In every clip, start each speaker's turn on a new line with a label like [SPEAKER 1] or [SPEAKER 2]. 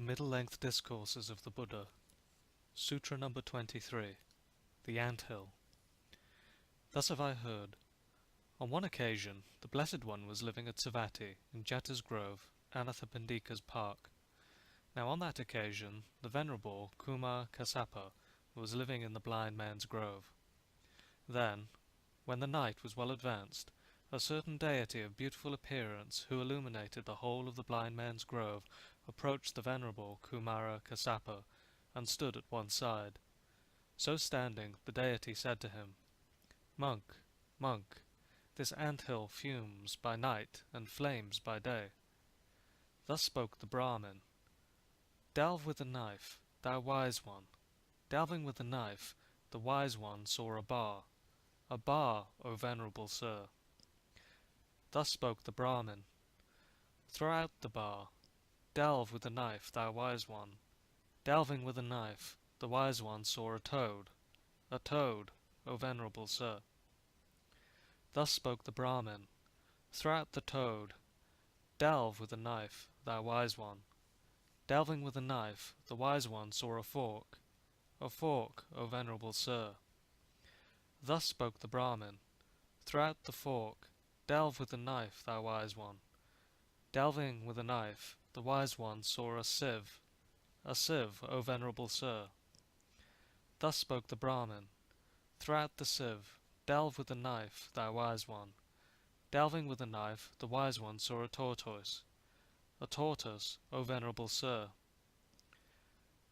[SPEAKER 1] The middle-length Discourses of the Buddha. Sutra number 23. The Ant-Hill. Thus have I heard. On one occasion, the Blessed One was living at Savatthi, in Jeta's Grove, Anathapindika's park. Now on that occasion, the Venerable Kumar Kassapa was living in the Blind Man's Grove. Then, when the night was well advanced, a certain deity of beautiful appearance, who illuminated the whole of the Blind Man's Grove, approached the Venerable Kumara Kassapa, and stood at one side. So standing, the deity said to him, "Monk, monk, this ant-hill fumes by night and flames by day." Thus spoke the Brahmin, "Delve with the knife, thou wise one." Delving with the knife, the wise one saw a bar. "A bar, O venerable sir." Thus spoke the Brahmin, "Throw out the bar." Delve with the knife, thou wise one. Delving with the knife, the wise one saw a toad. "A toad, O venerable sir." Thus spoke the Brahmin, "Throw out the toad." Delve with the knife, thou wise one. Delving with the knife, the wise one saw a fork. "A fork, O venerable sir." Thus spoke the Brahmin, "Throw out the fork. Delve with the knife, thou wise one." Delving with the knife, the wise one saw a sieve. "A sieve, O venerable sir." Thus spoke the Brahmin, "Throw out the sieve. Delve with the knife, thou wise one." Delving with the knife, the wise one saw a tortoise. "A tortoise, O venerable sir."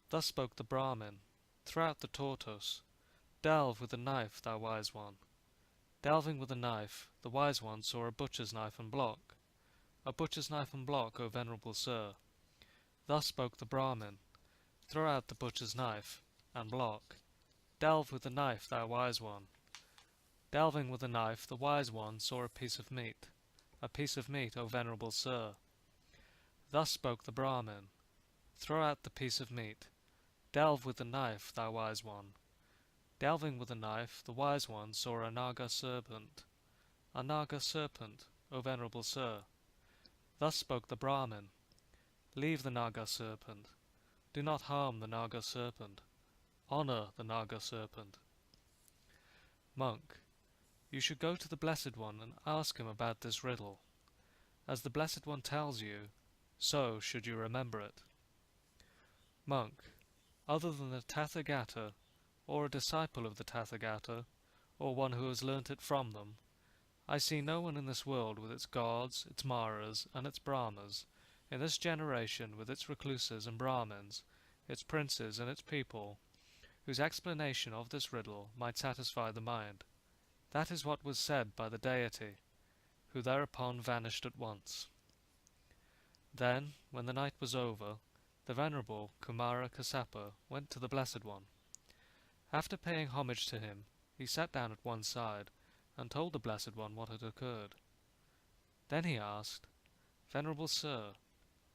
[SPEAKER 1] Thus spoke the Brahmin, "Throw out the tortoise. Delve with the knife, thou wise one." Delving with the knife, the wise one saw a butcher's knife and block. "A butcher's knife and block, O venerable sir." Thus spoke the Brahmin, "Throw out the butcher's knife and block. Delve with the knife, thou wise one." Delving with the knife, the wise one saw a piece of meat. "A piece of meat, O venerable sir." Thus spoke the Brahmin, "Throw out the piece of meat. Delve with the knife, thou wise one." Delving with the knife, the wise one saw a Naga serpent. "A Naga serpent, O venerable sir." Thus spoke the Brahmin, "Leave the Naga serpent. Do not harm the Naga serpent. Honor the Naga serpent." Monk, you should go to the Blessed One and ask him about this riddle. As the Blessed One tells you, so should you remember it. Monk, other than the Tathagata, or a disciple of the Tathagata, or one who has learnt it from them, I see no one in this world with its gods, its Maras, and its Brahmas, in this generation with its recluses and Brahmins, its princes and its people, whose explanation of this riddle might satisfy the mind. That is what was said by the deity, who thereupon vanished at once. Then, when the night was over, the Venerable Kumara Kassapa went to the Blessed One. After paying homage to him, he sat down at one side, and told the Blessed One what had occurred. Then he asked, "Venerable Sir,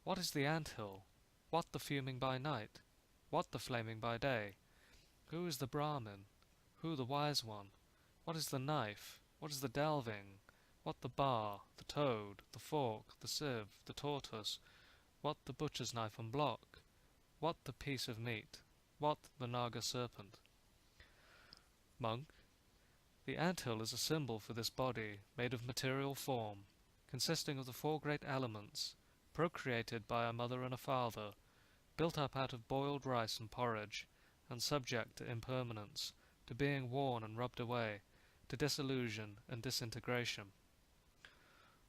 [SPEAKER 1] what is the ant-hill? What the fuming by night? What the flaming by day? Who is the Brahmin? Who the wise one? What is the knife? What is the delving? What the bar, the toad, the fork, the sieve, the tortoise? What the butcher's knife and block? What the piece of meat? What the Naga serpent?" Monk, the ant-hill is a symbol for this body made of material form, consisting of the four great elements, procreated by a mother and a father, built up out of boiled rice and porridge, and subject to impermanence, to being worn and rubbed away, to dissolution and disintegration.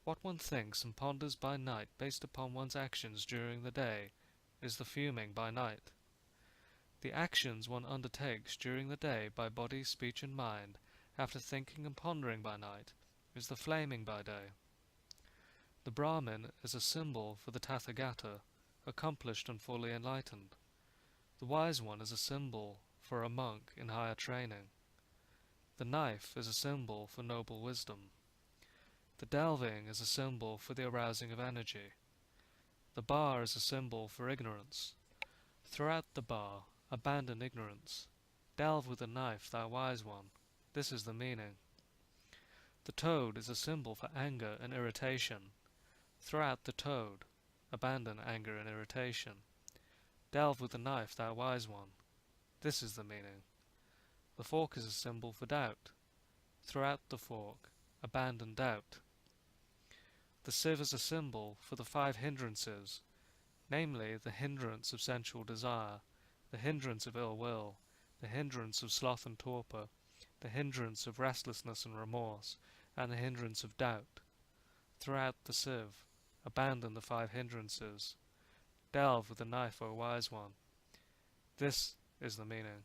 [SPEAKER 1] What one thinks and ponders by night based upon one's actions during the day is the fuming by night. The actions one undertakes during the day by body, speech, and mind, after thinking and pondering by night, is the flaming by day. The Brahmin is a symbol for the Tathagata, accomplished and fully enlightened. The wise one is a symbol for a monk in higher training. The knife is a symbol for noble wisdom. The delving is a symbol for the arousing of energy. The bar is a symbol for ignorance. Throw out the bar, abandon ignorance. Delve with the knife, thou wise one. This is the meaning. The toad is a symbol for anger and irritation. Throw out the toad. Abandon anger and irritation. Delve with the knife, thou wise one. This is the meaning. The fork is a symbol for doubt. Throughout the fork, abandon doubt. The sieve is a symbol for the 5 hindrances, namely the hindrance of sensual desire, the hindrance of ill will, the hindrance of sloth and torpor, the hindrance of restlessness and remorse, and the hindrance of doubt. Throughout the sieve, abandon the 5 hindrances. Delve with the knife, O wise one. This is the meaning.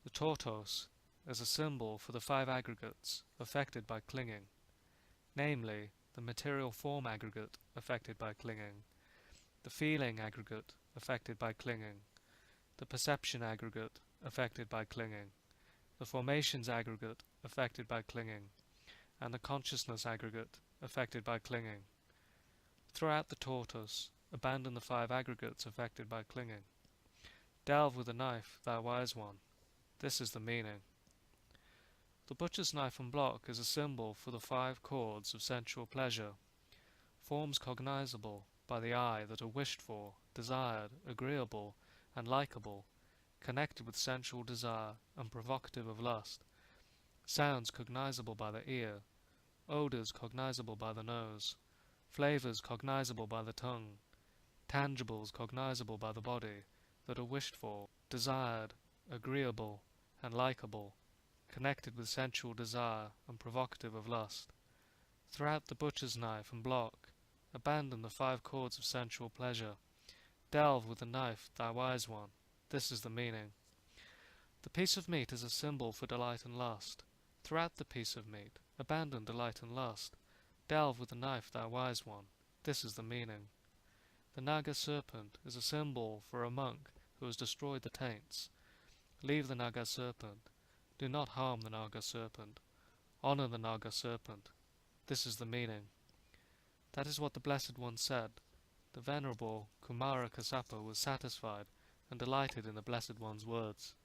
[SPEAKER 1] The tortoise is a symbol for the 5 aggregates affected by clinging, namely the material form aggregate affected by clinging, the feeling aggregate affected by clinging, the perception aggregate affected by clinging, the formations aggregate affected by clinging, and the consciousness aggregate affected by clinging. Throughout the tortoise, abandon the 5 aggregates affected by clinging. Delve with the knife, thou wise one. This is the meaning. The butcher's knife and block is a symbol for the 5 chords of sensual pleasure, forms cognizable by the eye that are wished for, desired, agreeable, and likable, connected with sensual desire and provocative of lust, sounds cognizable by the ear, odors cognizable by the nose, flavors cognizable by the tongue, tangibles cognizable by the body, that are wished for, desired, agreeable, and likable, connected with sensual desire and provocative of lust. Throughout the butcher's knife and block, abandon the 5 chords of sensual pleasure. Delve with the knife, thou wise one. This is the meaning. The piece of meat is a symbol for delight and lust. Throughout the piece of meat, abandon delight and lust. Delve with the knife, thou wise one. This is the meaning. The Naga serpent is a symbol for a monk who has destroyed the taints. Leave the Naga serpent. Do not harm the Naga serpent. Honor the Naga serpent. This is the meaning. That is what the Blessed One said. The Venerable Kumara Kassapa was satisfied and delighted in the Blessed One's words.